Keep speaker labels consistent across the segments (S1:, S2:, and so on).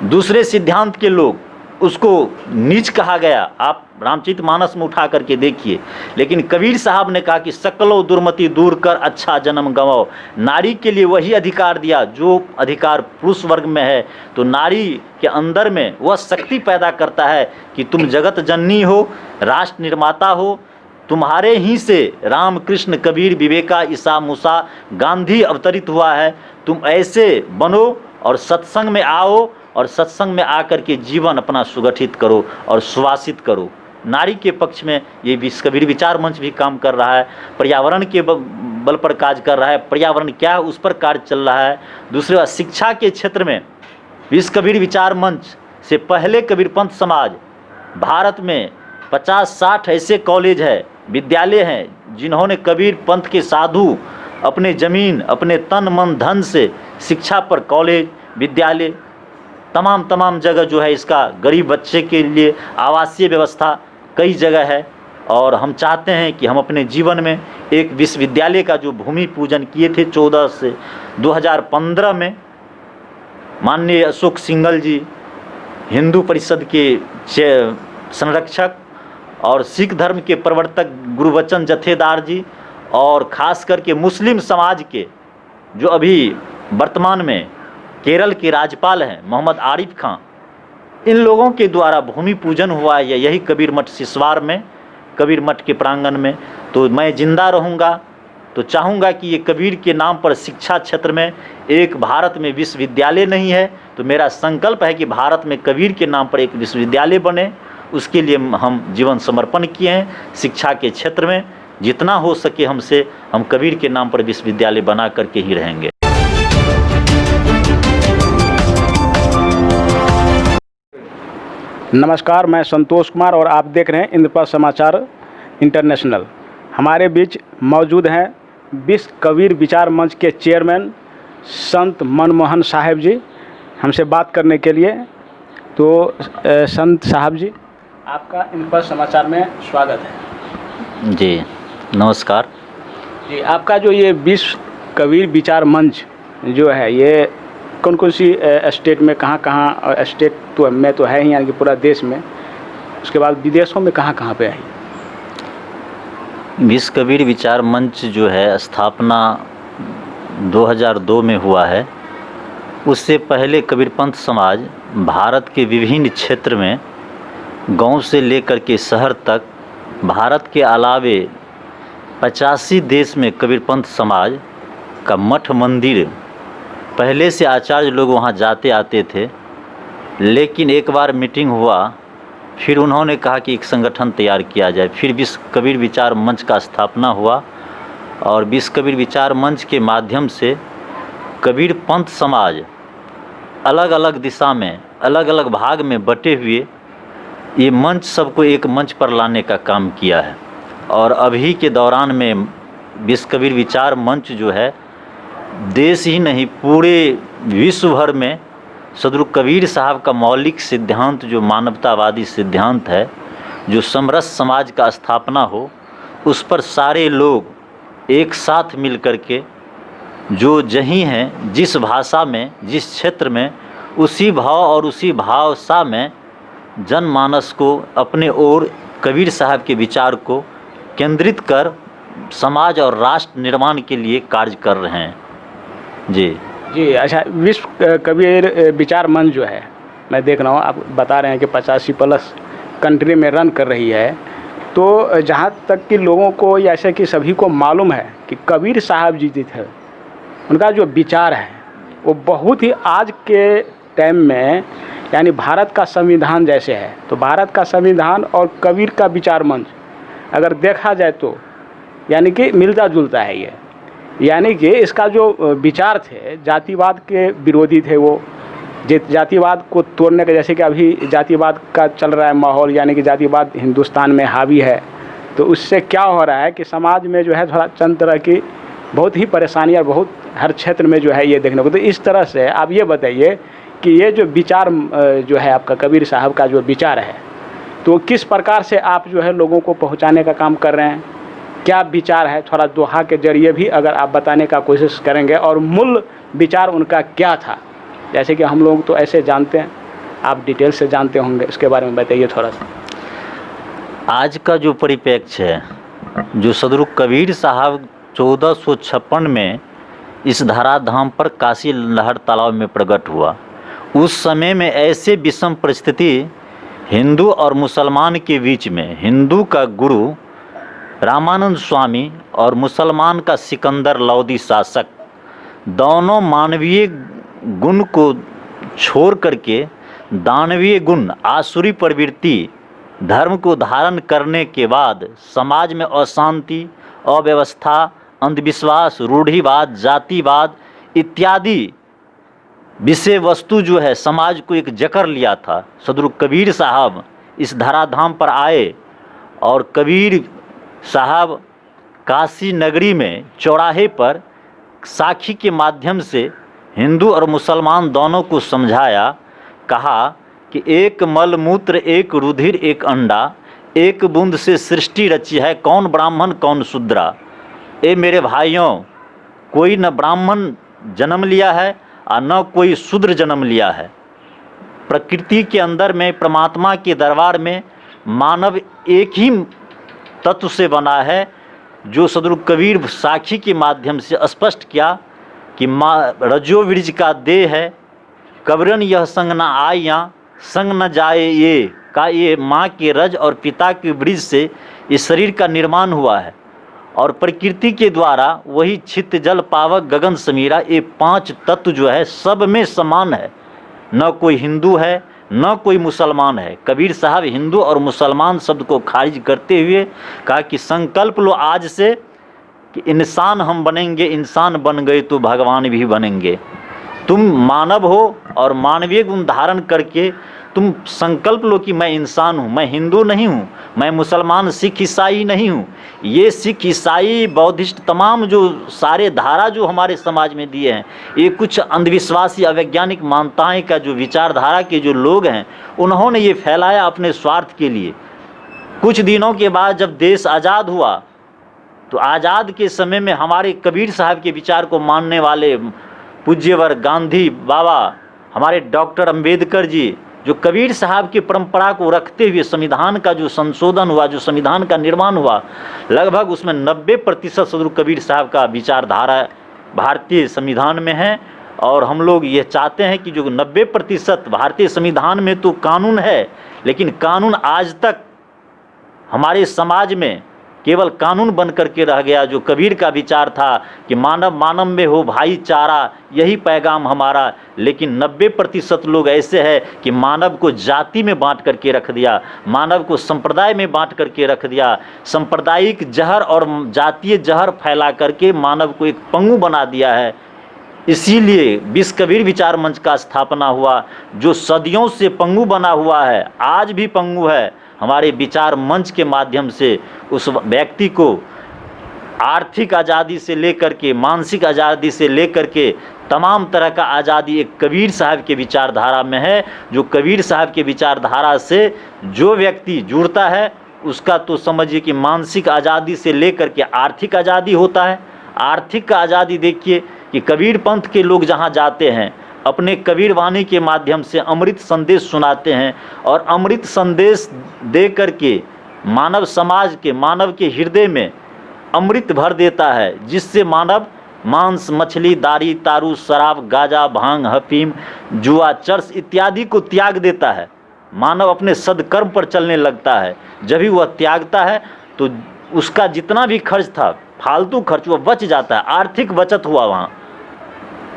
S1: दूसरे सिद्धांत के लोग उसको नीच कहा गया, आप रामचरितमानस में उठा करके देखिए। लेकिन कबीर साहब ने कहा कि सकलो दुर्मति दूर कर अच्छा जन्म गंवाओ। नारी के लिए वही अधिकार दिया जो अधिकार पुरुष वर्ग में है। तो नारी के अंदर में वह शक्ति पैदा करता है कि तुम जगत जननी हो, राष्ट्र निर्माता हो, तुम्हारे ही से राम कृष्ण कबीर विवेका ईसा मूसा गांधी अवतरित हुआ है। तुम ऐसे बनो और सत्संग में आओ और सत्संग में आकर के जीवन अपना सुगठित करो और सुवासित करो। नारी के पक्ष में ये कबीर विचार मंच भी काम कर रहा है, पर्यावरण के बल पर कार्य कर रहा है। पर्यावरण क्या है उस पर कार्य चल रहा है। दूसरी बात, शिक्षा के क्षेत्र में विश्व कबीर विचार मंच से पहले कबीरपंथ समाज, भारत में 50-60 ऐसे कॉलेज है, विद्यालय हैं जिन्होंने कबीर पंथ के साधु अपने ज़मीन, अपने तन मन धन से शिक्षा पर कॉलेज, विद्यालय, तमाम जगह जो है इसका गरीब बच्चे के लिए आवासीय व्यवस्था कई जगह है। और हम चाहते हैं कि हम अपने जीवन में एक विश्वविद्यालय का जो भूमि पूजन किए थे 14 से 2015 में, माननीय अशोक सिंघल जी, हिंदू परिषद के संरक्षक और सिख धर्म के प्रवर्तक गुरुबचन जथेदार जी, और ख़ास करके मुस्लिम समाज के जो अभी वर्तमान में केरल के राज्यपाल हैं मोहम्मद आरिफ खां, इन लोगों के द्वारा भूमि पूजन हुआ है यही कबीर मठ सिसवार में, कबीर मठ के प्रांगण में। तो मैं जिंदा रहूँगा तो चाहूँगा कि ये कबीर के नाम पर शिक्षा क्षेत्र में एक भारत में विश्वविद्यालय नहीं है, तो मेरा संकल्प है कि भारत में कबीर के नाम पर एक विश्वविद्यालय बने। उसके लिए हम जीवन समर्पण किए हैं। शिक्षा के क्षेत्र में जितना हो सके हमसे, हम कबीर के नाम पर विश्वविद्यालय बना करके ही रहेंगे।
S2: नमस्कार, मैं संतोष कुमार और आप देख रहे हैं इंद्रप्रस्थ समाचार इंटरनेशनल। हमारे बीच मौजूद हैं विश्व कबीर विचार मंच के चेयरमैन संत मनमोहन साहब जी हमसे बात करने के लिए। तो संत साहब जी, आपका इंद्रप्रस्थ समाचार में स्वागत है।
S1: जी नमस्कार
S2: जी। आपका जो ये विश्व कबीर विचार मंच जो है, ये कौन कौन सी स्टेट में, कहाँ और स्टेट तो में तो है ही, यानी कि पूरा देश में, उसके बाद विदेशों में कहाँ पे है?
S1: विश्व कबीर विचार मंच जो है स्थापना 2002 में हुआ है। उससे पहले कबीरपंथ समाज भारत के विभिन्न क्षेत्र में, गांव से लेकर के शहर तक, भारत के अलावे 85 देश में कबीरपंथ समाज का मठ मंदिर, पहले से आचार्य लोग वहाँ जाते आते थे। लेकिन एक बार मीटिंग हुआ, फिर उन्होंने कहा कि एक संगठन तैयार किया जाए। फिर विश्व कबीर विचार मंच का स्थापना हुआ और विश्व कबीर विचार मंच के माध्यम से कबीर पंथ समाज अलग अलग दिशा में, अलग अलग भाग में बटे हुए ये मंच सबको एक मंच पर लाने का काम किया है। और अभी के दौरान में विश्व कबीर विचार मंच जो है देश ही नहीं पूरे विश्व भर में सदगुरु कबीर साहब का मौलिक सिद्धांत, जो मानवतावादी सिद्धांत है, जो समरस समाज का स्थापना हो, उस पर सारे लोग एक साथ मिल कर के जो जहीं हैं, जिस भाषा में, जिस क्षेत्र में, उसी भाव और उसी भाषा में जनमानस को अपने ओर कबीर साहब के विचार को केंद्रित कर समाज और राष्ट्र निर्माण के लिए कार्य कर रहे हैं। जी
S2: जी। अच्छा, विश्व कबीर विचार मंच जो है, मैं देख रहा हूँ आप बता रहे हैं कि 85+ कंट्री में रन कर रही है। तो जहाँ तक कि लोगों को, या ऐसे कि सभी को मालूम है कि कबीर साहब जी थे, उनका जो विचार है वो बहुत ही आज के टाइम में, यानी भारत का संविधान जैसे है, तो भारत का संविधान और कबीर का विचार मंच अगर देखा जाए तो यानी कि मिलता जुलता है ये। यानी कि इसका जो विचार थे, जातिवाद के विरोधी थे वो, जातिवाद को तोड़ने का, जैसे कि अभी जातिवाद का चल रहा है माहौल, यानी कि जातिवाद हिंदुस्तान में हावी है। तो उससे क्या हो रहा है कि समाज में जो है थोड़ा चंद तरह की बहुत ही परेशानियाँ बहुत हर क्षेत्र में जो है ये देखने को। तो इस तरह से आप ये बताइए कि ये जो विचार जो है आपका कबीर साहब का जो विचार है, तो किस प्रकार से आप जो है लोगों को पहुँचाने का काम कर रहे हैं, क्या विचार है, थोड़ा दोहा के जरिए भी अगर आप बताने का कोशिश करेंगे, और मूल विचार उनका क्या था। जैसे कि हम लोग तो ऐसे जानते हैं आप डिटेल से जानते होंगे, इसके बारे में बताइए थोड़ा सा।
S1: आज का जो परिप्रेक्ष्य है, जो सदरुख कबीर साहब 1456 में इस धराधाम पर काशी लहर तालाब में प्रकट हुआ, उस समय में ऐसे विषम परिस्थिति हिंदू और मुसलमान के बीच में, हिंदू का गुरु रामानंद स्वामी और मुसलमान का सिकंदर लौदी शासक, दोनों मानवीय गुण को छोड़ करके दानवीय गुण, आसुरी प्रवृत्ति, धर्म को धारण करने के बाद समाज में अशांति, अव्यवस्था, अंधविश्वास, रूढ़िवाद, जातिवाद इत्यादि विषय वस्तु जो है समाज को एक जकड़ लिया था। सदरुख कबीर साहब इस धराधाम पर आए और कबीर साहब काशी नगरी में चौराहे पर साखी के माध्यम से हिंदू और मुसलमान दोनों को समझाया, कहा कि एक मल मूत्र, एक रुधिर, एक अंडा, एक बूंद से सृष्टि रची है, कौन ब्राह्मण कौन शूद्रा। ए मेरे भाइयों, कोई न ब्राह्मण जन्म लिया है और न कोई शूद्र जन्म लिया है। प्रकृति के अंदर में, परमात्मा के दरबार में मानव एक ही तत्व से बना है, जो सदरुख कबीर साखी के माध्यम से स्पष्ट किया कि रजो वृज का देह है, कब्रन यह संग न आया, संग न जाए ये का, ये माँ के रज और पिता के वृज से इस शरीर का निर्माण हुआ है। और प्रकृति के द्वारा वही छित जल पावक गगन समीरा, ये 5 तत्व जो है सब में समान है, न कोई हिंदू है न कोई मुसलमान है। कबीर साहब हिंदू और मुसलमान शब्द को खारिज करते हुए कहा कि संकल्प लो आज से कि इंसान हम बनेंगे, इंसान बन गए तो भगवान भी बनेंगे। तुम मानव हो और मानवीय गुण धारण करके तुम संकल्प लो कि मैं इंसान हूँ, मैं हिंदू नहीं हूँ, मैं मुसलमान सिख ईसाई नहीं हूँ। ये सिख ईसाई बौद्धिस्ट तमाम जो सारे धारा जो हमारे समाज में दिए हैं, ये कुछ अंधविश्वासी अवैज्ञानिक मान्यताएं का जो विचारधारा के जो लोग हैं, उन्होंने ये फैलाया अपने स्वार्थ के लिए। कुछ दिनों के बाद जब देश आज़ाद हुआ तो आज़ाद के समय में हमारे कबीर साहब के विचार को मानने वाले पूज्यवर गांधी बाबा, हमारे डॉक्टर अंबेडकर जी, जो कबीर साहब की परंपरा को रखते हुए संविधान का जो संशोधन हुआ, जो संविधान का निर्माण हुआ, लगभग उसमें 90% सदरुख कबीर साहब का विचारधारा भारतीय संविधान में है। और हम लोग ये चाहते हैं कि जो 90% भारतीय संविधान में तो कानून है, लेकिन कानून आज तक हमारे समाज में केवल कानून बन करके रह गया। जो कबीर का विचार था कि मानव मानव में हो भाईचारा, यही पैगाम हमारा, लेकिन 90% लोग ऐसे हैं कि मानव को जाति में बांट करके रख दिया, मानव को संप्रदाय में बांट करके रख दिया, सांप्रदायिक जहर और जातीय जहर फैला करके मानव को एक पंगु बना दिया है। इसीलिए विश्व कबीर विचार मंच का स्थापना हुआ, जो सदियों से पंगु बना हुआ है, आज भी पंगु है। हमारे विचार मंच के माध्यम से उस व्यक्ति को आर्थिक आज़ादी से लेकर के मानसिक आज़ादी से लेकर के तमाम तरह का आज़ादी एक कबीर साहब के विचारधारा में है। जो कबीर साहब के विचारधारा से जो व्यक्ति जुड़ता है, उसका तो समझिए कि मानसिक आज़ादी से लेकर के आर्थिक आज़ादी होता है। आर्थिक का आज़ादी देखिए कि कबीर पंथ के लोग जहाँ जाते हैं, अपने कबीर वाणी के माध्यम से अमृत संदेश सुनाते हैं, और अमृत संदेश दे करके मानव समाज के, मानव के हृदय में अमृत भर देता है, जिससे मानव मांस, मछली, दारू, तारू, शराब, गांजा, भांग, हफीम, जुआ, चर्स इत्यादि को त्याग देता है। मानव अपने सदकर्म पर चलने लगता है। जब भी वह त्यागता है तो उसका जितना भी खर्च था, फालतू खर्च, वह बच जाता है। आर्थिक बचत हुआ वहाँ।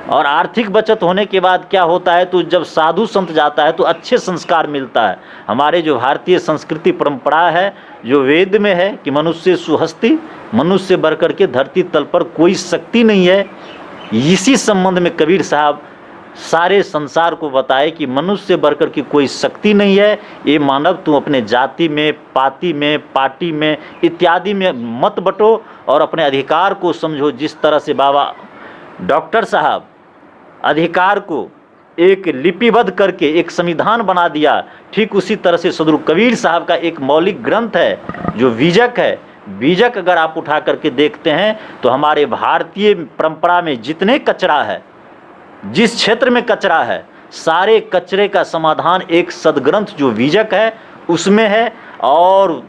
S1: और आर्थिक बचत होने के बाद क्या होता है, तो जब साधु संत जाता है तो अच्छे संस्कार मिलता है। हमारे जो भारतीय संस्कृति परंपरा है, जो वेद में है कि मनुष्य सुहस्ती, मनुष्य बढ़ कर के धरती तल पर कोई शक्ति नहीं है। इसी संबंध में कबीर साहब सारे संसार को बताए कि मनुष्य बढ़ कर के कोई शक्ति नहीं है। ये मानव तुम अपने जाति में, पाति में, पार्टी में इत्यादि में मत बटो और अपने अधिकार को समझो। जिस तरह से बाबा डॉक्टर साहब अधिकार को एक लिपिबद्ध करके एक संविधान बना दिया, ठीक उसी तरह से सदरुख कबीर साहब का एक मौलिक ग्रंथ है जो बीजक है। बीजक अगर आप उठा करके देखते हैं तो हमारे भारतीय परंपरा में जितने कचरा है, जिस क्षेत्र में कचरा है, सारे कचरे का समाधान एक सदग्रंथ जो विजक है उसमें है, और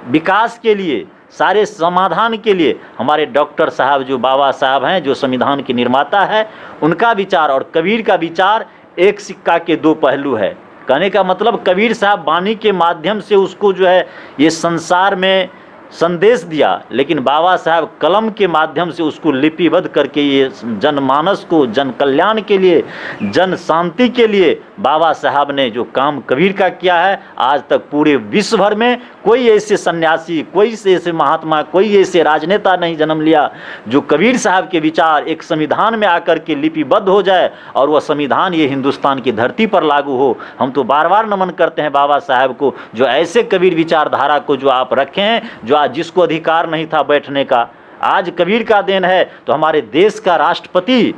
S1: विकास के लिए, सारे समाधान के लिए हमारे डॉक्टर साहब जो बाबा साहब हैं, जो संविधान के निर्माता है, उनका विचार और कबीर का विचार एक सिक्का के दो पहलू है। कहने का मतलब कबीर साहब वाणी के माध्यम से उसको जो है ये संसार में संदेश दिया, लेकिन बाबा साहब कलम के माध्यम से उसको लिपिबद्ध करके ये जनमानस को जन कल्याण के लिए, जन शांति के लिए बाबा साहब ने जो काम कबीर का किया है, आज तक पूरे विश्व भर में कोई ऐसे सन्यासी, कोई ऐसे महात्मा, कोई ऐसे राजनेता नहीं जन्म लिया जो कबीर साहब के विचार एक संविधान में आकर के लिपिबद्ध हो जाए और वह संविधान ये हिंदुस्तान की धरती पर लागू हो। हम तो बार बार नमन करते हैं बाबा साहब को, जो ऐसे कबीर विचारधारा को जो आप रखे हैं, जो आज जिसको अधिकार नहीं था बैठने का, आज कबीर का देन है। तो हमारे देश का राष्ट्रपति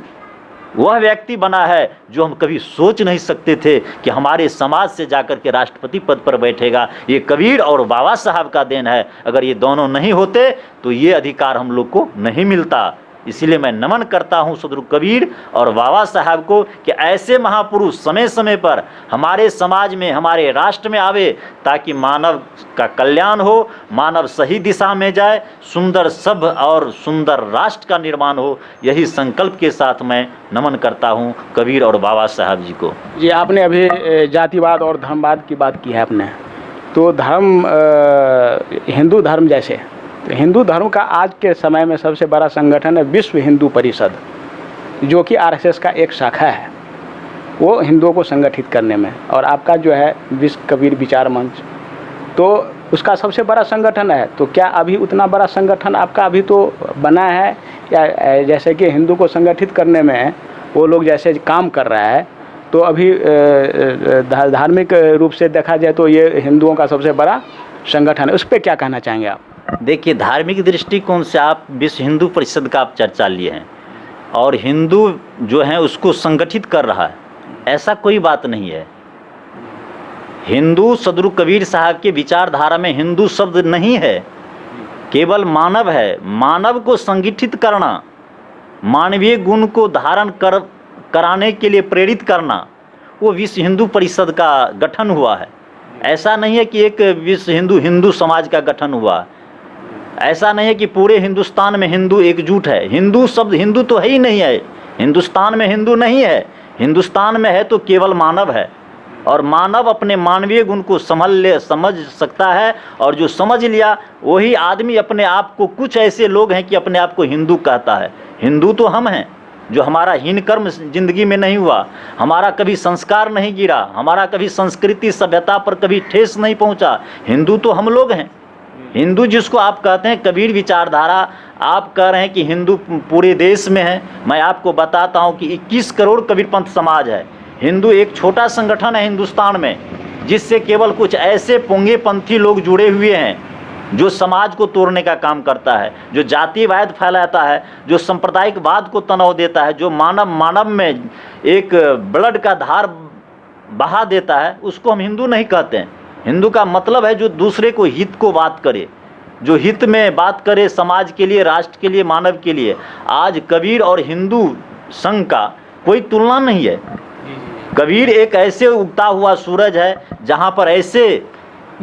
S1: वह व्यक्ति बना है जो हम कभी सोच नहीं सकते थे कि हमारे समाज से जाकर के राष्ट्रपति पद पर बैठेगा। ये कबीर और बाबा साहब का देन है। अगर ये दोनों नहीं होते तो ये अधिकार हम लोग को नहीं मिलता। इसीलिए मैं नमन करता हूँ सदगुरु कबीर और बाबा साहब को कि ऐसे महापुरुष समय समय पर हमारे समाज में, हमारे राष्ट्र में आवे, ताकि मानव का कल्याण हो, मानव सही दिशा में जाए, सुंदर सभ्य और सुंदर राष्ट्र का निर्माण हो। यही संकल्प के साथ मैं नमन करता हूँ कबीर और बाबा साहब जी को।
S2: जी, आपने अभी जातिवाद और धर्मवाद की बात की है आपने, तो धर्म, हिंदू धर्म जैसे, तो हिंदू धर्म का आज के समय में सबसे बड़ा संगठन है विश्व हिंदू परिषद, जो कि आरएसएस का एक शाखा है, वो हिंदुओं को संगठित करने में। और आपका जो है विश्व कबीर विचार मंच, तो उसका सबसे बड़ा संगठन है। तो क्या अभी उतना बड़ा संगठन आपका अभी तो बना है, या जैसे कि हिंदू को संगठित करने में वो लोग जैसे काम कर रहा है, तो अभी धार्मिक रूप से देखा जाए तो ये हिंदुओं का सबसे बड़ा संगठन है, उस पर क्या कहना चाहेंगे आप?
S1: देखिए, धार्मिक दृष्टिकोण से आप विश्व हिंदू परिषद का आप चर्चा लिए हैं, और हिंदू जो है उसको संगठित कर रहा है, ऐसा कोई बात नहीं है। हिंदू सदगुरु कबीर साहब के विचारधारा में हिंदू शब्द नहीं है, केवल मानव है। मानव को संगठित करना, मानवीय गुण को धारण कराने के लिए प्रेरित करना, वो विश्व हिंदू परिषद का गठन हुआ है। ऐसा नहीं है कि एक विश्व हिंदू समाज का गठन हुआ, ऐसा नहीं है कि पूरे हिंदुस्तान में हिंदू एकजुट है। हिंदू शब्द, हिंदू तो है ही नहीं है, हिंदुस्तान में हिंदू नहीं है। हिंदुस्तान में है तो केवल मानव है, और मानव अपने मानवीय गुण को समझ सकता है, और जो समझ लिया वही आदमी अपने आप को, कुछ ऐसे लोग हैं कि अपने आप को हिंदू कहता है। हिंदू तो हम हैं, जो हमारा हीन कर्म जिंदगी में नहीं हुआ, हमारा कभी संस्कार नहीं गिरा, हमारा कभी संस्कृति सभ्यता पर कभी ठेस नहीं पहुंचा, हिंदू तो हम लोग हैं। हिंदू जिसको आप कहते हैं कबीर विचारधारा, आप कह रहे हैं कि हिंदू पूरे देश में है। मैं आपको बताता हूं कि 21 करोड़ कबीर पंथ समाज है। हिंदू एक छोटा संगठन है हिंदुस्तान में, जिससे केवल कुछ ऐसे पोंगे पंथी लोग जुड़े हुए हैं जो समाज को तोड़ने का काम करता है, जो जातिवाद फैलाता है, जो सांप्रदायिकवाद को तनाव देता है, जो मानव में एक ब्लड का धार बहा देता है, उसको हम हिंदू नहीं कहते हैं। हिंदू का मतलब है जो दूसरे को हित को बात करे, जो हित में बात करे, समाज के लिए, राष्ट्र के लिए, मानव के लिए। आज कबीर और हिंदू संघ का कोई तुलना नहीं है। कबीर एक ऐसे उगता हुआ सूरज है जहाँ पर ऐसे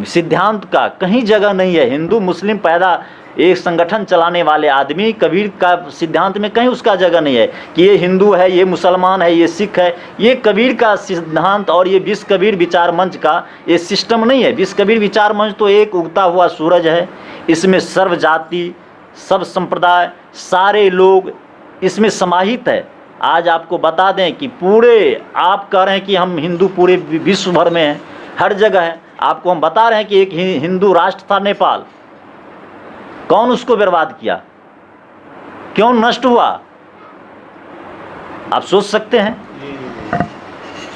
S1: सिद्धांत का कहीं जगह नहीं है। हिंदू मुस्लिम पैदा एक संगठन चलाने वाले आदमी, कबीर का सिद्धांत में कहीं उसका जगह नहीं है कि ये हिंदू है, ये मुसलमान है, ये सिख है। ये कबीर का सिद्धांत और ये विश्व कबीर विचार मंच का ये सिस्टम नहीं है। विश्व कबीर विचार मंच तो एक उगता हुआ सूरज है। इसमें सर्व जाति, सब संप्रदाय, सारे लोग इसमें समाहित है। आज आपको बता दें कि पूरे, आप कह रहे हैं कि हम हिंदू पूरे विश्व भर में हैं, हर जगह है। आपको हम बता रहे हैं कि एक हिंदू राष्ट्र था नेपाल, कौन उसको बर्बाद किया, क्यों नष्ट हुआ, आप सोच सकते हैं।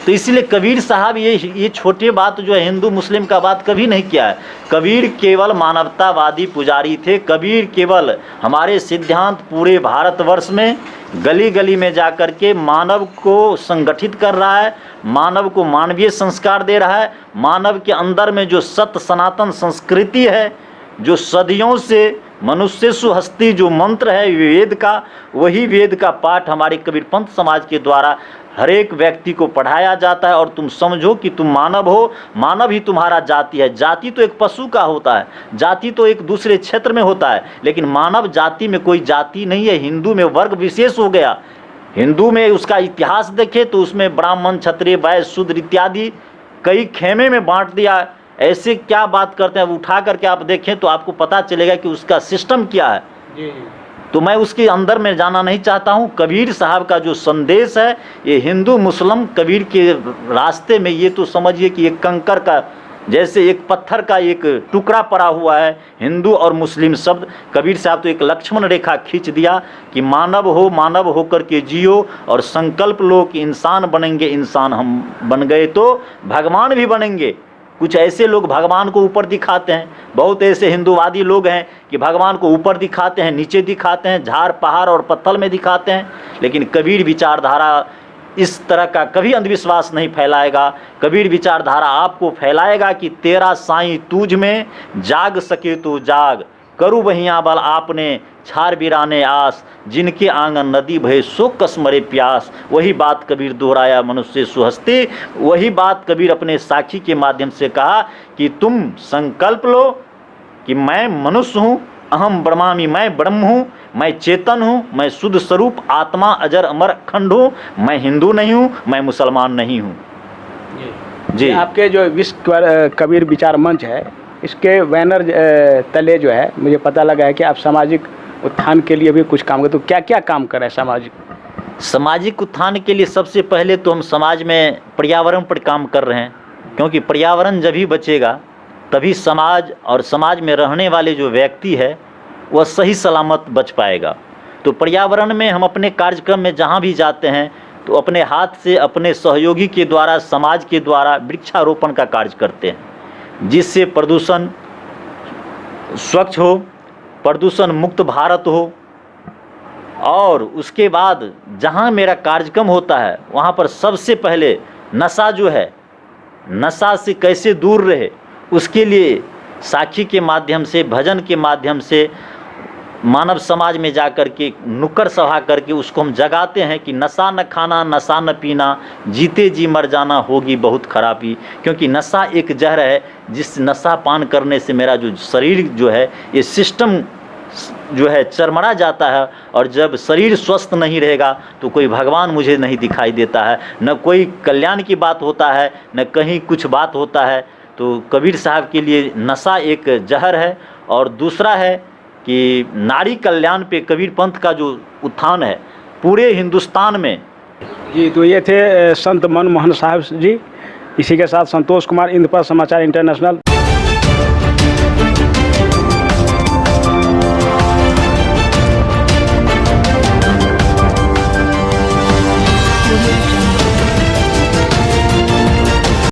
S1: तो इसलिए कबीर साहब ये छोटे बात जो है हिंदू मुस्लिम का बात कभी नहीं किया है। कबीर केवल मानवतावादी पुजारी थे। कबीर केवल हमारे सिद्धांत पूरे भारतवर्ष में गली गली में जाकर के मानव को संगठित कर रहा है, मानव को मानवीय संस्कार दे रहा है। मानव के अंदर में जो सत्य सनातन संस्कृति है, जो सदियों से मनुष्य सुहस्ती जो मंत्र है वेद का, वही वेद का पाठ हमारे कबीर पंथ समाज के द्वारा हर एक व्यक्ति को पढ़ाया जाता है और तुम समझो कि तुम मानव हो, मानव ही तुम्हारा जाति है। जाति तो एक पशु का होता है, जाति तो एक दूसरे क्षेत्र में होता है, लेकिन मानव जाति में कोई जाति नहीं है। हिंदू में वर्ग विशेष हो गया। हिंदू में उसका इतिहास देखें तो उसमें ब्राह्मण, क्षत्रिय, वैश्य, शूद्र इत्यादि कई खेमे में बांट दिया। ऐसे क्या बात करते हैं, उठा करके आप देखें तो आपको पता चलेगा कि उसका सिस्टम क्या है। तो मैं उसके अंदर में जाना नहीं चाहता हूँ। कबीर साहब का जो संदेश है, ये हिंदू मुस्लिम कबीर के रास्ते में, ये तो समझिए कि एक कंकर का, जैसे एक पत्थर का एक टुकड़ा पड़ा हुआ है हिंदू और मुस्लिम शब्द। कबीर साहब तो एक लक्ष्मण रेखा खींच दिया कि मानव हो, मानव होकर के जियो और संकल्प लो कि इंसान बनेंगे, इंसान हम बन गए तो भगवान भी बनेंगे। कुछ ऐसे लोग भगवान को ऊपर दिखाते हैं, बहुत ऐसे हिंदूवादी लोग हैं कि भगवान को ऊपर दिखाते हैं, नीचे दिखाते हैं, झाड़ पहाड़ और पत्थर में दिखाते हैं। लेकिन कबीर विचारधारा इस तरह का कभी अंधविश्वास नहीं फैलाएगा। कबीर विचारधारा आपको फैलाएगा कि तेरा साईं तुझ में, जाग सके तो जाग, करू बहिया बल आपने, छार बिराने आस, जिनके आंगन नदी भय सो कस मरे प्यास। वही बात कबीर दोहराया मनुष्य सुहस्ते। वही बात कबीर अपने साखी के माध्यम से कहा कि तुम संकल्प लो कि मैं मनुष्य हूँ, अहम ब्रह्मामि, मैं ब्रह्म हूँ, मैं चेतन हूँ, मैं शुद्ध स्वरूप आत्मा अजर अमर अखंड हूँ, मैं हिंदू नहीं हूँ, मैं मुसलमान नहीं हूँ। जी,
S2: आपके जो विश्व कबीर विचार मंच है, इसके बैनर तले जो है मुझे पता लगा है कि आप सामाजिक उत्थान के लिए भी कुछ काम करते। तो क्या क्या काम कर रहे हैं
S1: सामाजिक उत्थान के लिए? सबसे पहले तो हम समाज में पर्यावरण पर काम कर रहे हैं, क्योंकि पर्यावरण जब ही बचेगा तभी समाज और समाज में रहने वाले जो व्यक्ति है वह सही सलामत बच पाएगा। तो पर्यावरण में हम अपने कार्यक्रम में जहाँ भी जाते हैं तो अपने हाथ से अपने सहयोगी के द्वारा, समाज के द्वारा वृक्षारोपण का कार्य करते हैं, जिससे प्रदूषण स्वच्छ हो, प्रदूषण मुक्त भारत हो। और उसके बाद जहाँ मेरा कार्यक्रम होता है वहाँ पर सबसे पहले नशा जो है, नशा से कैसे दूर रहे उसके लिए साखी के माध्यम से, भजन के माध्यम से मानव समाज में जा कर के नुक्कड़ सभा करके उसको हम जगाते हैं कि नशा न खाना, नशा न पीना, जीते जी मर जाना होगी बहुत खराबी। क्योंकि नशा एक जहर है, जिस नशा पान करने से मेरा जो शरीर जो है, ये सिस्टम जो है चरमरा जाता है। और जब शरीर स्वस्थ नहीं रहेगा तो कोई भगवान मुझे नहीं दिखाई देता है, न कोई कल्याण की बात होता है, न कहीं कुछ बात होता है। तो कबीर साहब के लिए नशा एक जहर है। और दूसरा है कि नारी कल्याण पे कबीर पंथ का जो उत्थान है पूरे हिंदुस्तान में।
S2: जी, तो ये थे संत मनमोहन साहब जी। इसी के साथ संतोष कुमार, इंद्रप्रस्थ समाचार इंटरनेशनल।